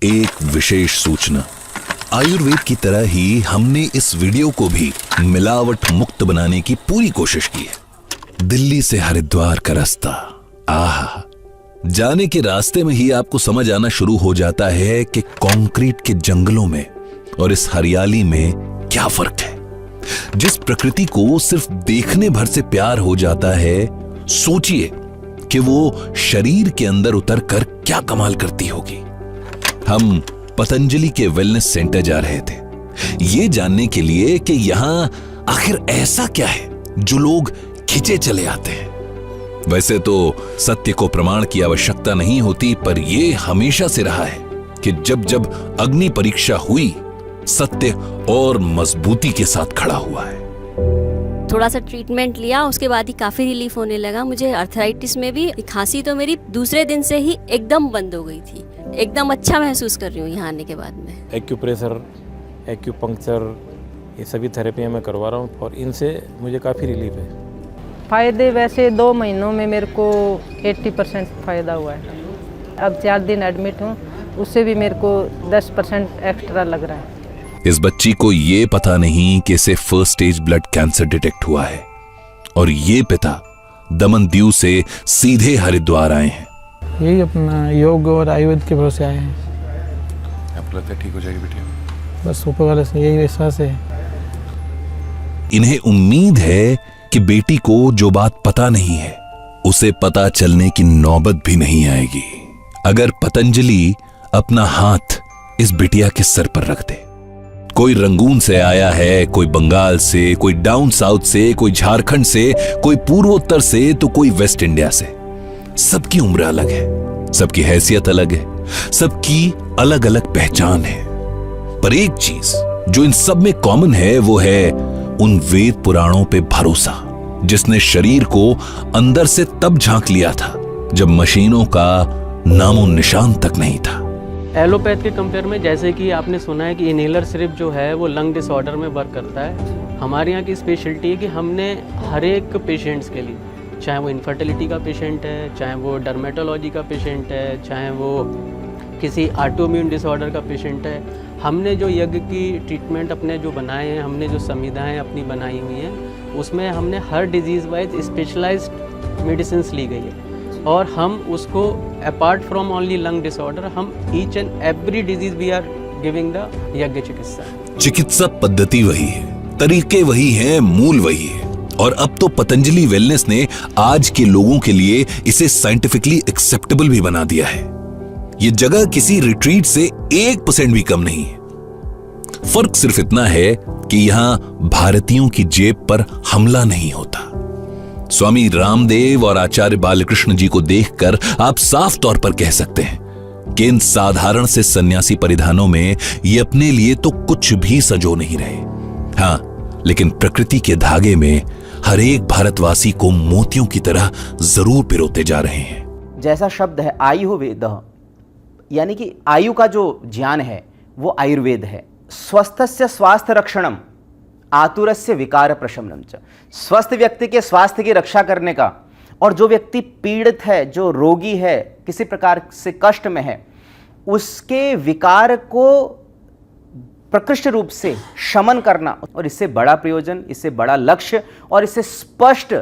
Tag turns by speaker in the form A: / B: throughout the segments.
A: एक विशेष सूचना। आयुर्वेद की तरह ही हमने इस वीडियो को भी मिलावट मुक्त बनाने की पूरी कोशिश की है। दिल्ली से हरिद्वार का रास्ता, आहा, जाने के रास्ते में ही आपको समझ आना शुरू हो जाता है कि कंक्रीट के जंगलों में और इस हरियाली में क्या फर्क है। जिस प्रकृति को सिर्फ देखने भर से प्यार हो जाता है, सोचिए कि वो शरीर के अंदर उतर कर क्या कमाल करती होगी। हम पतंजलि के वेलनेस सेंटर जा रहे थे, ये जानने के लिए कि यहां आखिर ऐसा क्या है जो लोग खिंचे चले आते हैं। वैसे तो सत्य को प्रमाण की आवश्यकता नहीं होती, पर यह हमेशा से रहा है कि जब जब अग्नि परीक्षा हुई, सत्य और मजबूती के साथ खड़ा हुआ है।
B: थोड़ा सा ट्रीटमेंट लिया, उसके बाद ही काफी रिलीफ होने लगा। मुझे अर्थराइटिस में भी खांसी तो मेरी दूसरे दिन से ही एकदम बंद हो गई थी। एकदम अच्छा महसूस कर रही हूँ यहाँ आने के बाद में।
C: एक्यूप्रेशर, एक्यूपंक्चर, ये सभी थेरेपियाँ मैं करवा रहा हूँ और इनसे मुझे काफ़ी रिलीफ है।
D: फ़ायदे वैसे 2 महीनों में मेरे को 80% फ़ायदा हुआ है। अब 4 दिन एडमिट हूँ, उससे भी मेरे को 10% एक्स्ट्रा लग रहा है।
A: इस बच्ची को ये पता नहीं कि इसे first stage blood cancer detect हुआ है और ये पिता दमन दीव से सीधे हरिद्वार आए हैं।
E: यही अपना योग और आयुर्वेद के भरोसे आए हैं।
A: आपको लगता है ठीक हो जाएगी बेटी?
E: बस ऊपर वाले से यही विश्वास है।
A: इन्हें उम्मीद है कि बेटी को जो बात पता नहीं है उसे पता चलने की नौबत भी नहीं आएगी अगर पतंजलि अपना हाथ इस बिटिया के सर पर रख दे। कोई रंगून से आया है, कोई बंगाल से, कोई डाउन साउथ से, कोई झारखंड से, कोई पूर्वोत्तर से, तो कोई वेस्ट इंडिया से। सबकी उम्र अलग है, सबकी हैसियत अलग है, सबकी अलग अलग पहचान है, पर एक चीज जो इन सब में कॉमन है वो है उन वेद पुराणों पे भरोसा, जिसने शरीर को अंदर से तब झांक लिया था जब मशीनों का नामो निशान तक नहीं था।
F: एलोपैथ के कंपेयर में, जैसे कि आपने सुना है कि इनहेलर सिर्फ जो है वो लंग डिसऑर्डर में वर्क करता है। हमारे यहाँ की स्पेशलिटी है कि हमने हर एक पेशेंट्स के लिए, चाहे वो इनफर्टिलिटी का पेशेंट है, चाहे वो डर्मेटोलॉजी का पेशेंट है, चाहे वो किसी ऑटोइम्यून डिसऑर्डर का पेशेंट है, हमने जो यज्ञ की ट्रीटमेंट अपने जो बनाए हैं, हमने जो संविधाएँ अपनी बनाई हुई हैं, उसमें हमने हर डिजीज़ वाइज स्पेशलाइज्ड मेडिसिन ली गई है और हम उसको apart from only lung disorder, हम each and every disease we are giving the yagya chikitsa.
A: चिकित्सा पद्धति वही है, तरीके वही हैं, मूल वही है। और अब तो पतंजलि वेलनेस ने आज के लोगों के लिए इसे साइंटिफिकली एक्सेप्टेबल भी बना दिया है। ये जगह किसी रिट्रीट से 1% भी कम नहीं है। फर्क सिर्फ इतना है कि यहां भारतीयों की जेब पर हमला नहीं होता। स्वामी रामदेव और आचार्य बालकृष्ण जी को देखकर आप साफ तौर पर कह सकते हैं कि इन साधारण से सन्यासी परिधानों में ये अपने लिए तो कुछ भी सजो नहीं रहे। हां, लेकिन प्रकृति के धागे में हर एक भारतवासी को मोतियों की तरह जरूर पिरोते जा रहे हैं।
G: जैसा शब्द है आयुर्वेद, यानी कि आयु का जो ज्ञान है वो आयुर्वेद है। स्वस्थस्य स्वास्थ्य रक्षणम, आतुरस्य विकार प्रशमनम च। स्वस्थ व्यक्ति के स्वास्थ्य की रक्षा करने का, और जो व्यक्ति पीड़ित है, जो रोगी है, किसी प्रकार से कष्ट में है, उसके विकार को प्रकृष्ट रूप से शमन करना, और इससे बड़ा प्रयोजन, इससे बड़ा लक्ष्य और इससे स्पष्ट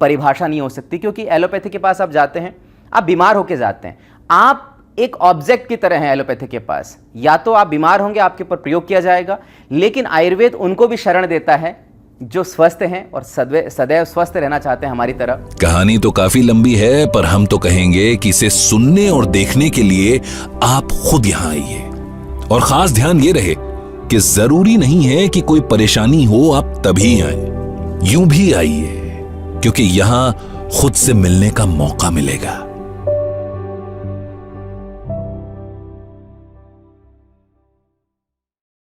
G: परिभाषा नहीं हो सकती। क्योंकि एलोपैथी के पास आप जाते हैं, आप बीमार होके जाते हैं, आप एक ऑब्जेक्ट की तरह है एलोपैथी के पास। या तो आप बीमार होंगे, आपके ऊपर प्रयोग किया जाएगा, लेकिन आयुर्वेद उनको भी शरण देता है जो स्वस्थ हैं और सदैव स्वस्थ रहना चाहते हैं हमारी तरह।
A: कहानी तो काफी लंबी है, पर हम तो कहेंगे कि इसे सुनने और देखने के लिए आप खुद यहां आइए। और खास ध्यान ये रहे कि जरूरी नहीं है कि कोई परेशानी हो आप तभी आए, यूं भी आइए, क्योंकि यहां खुद से मिलने का मौका मिलेगा।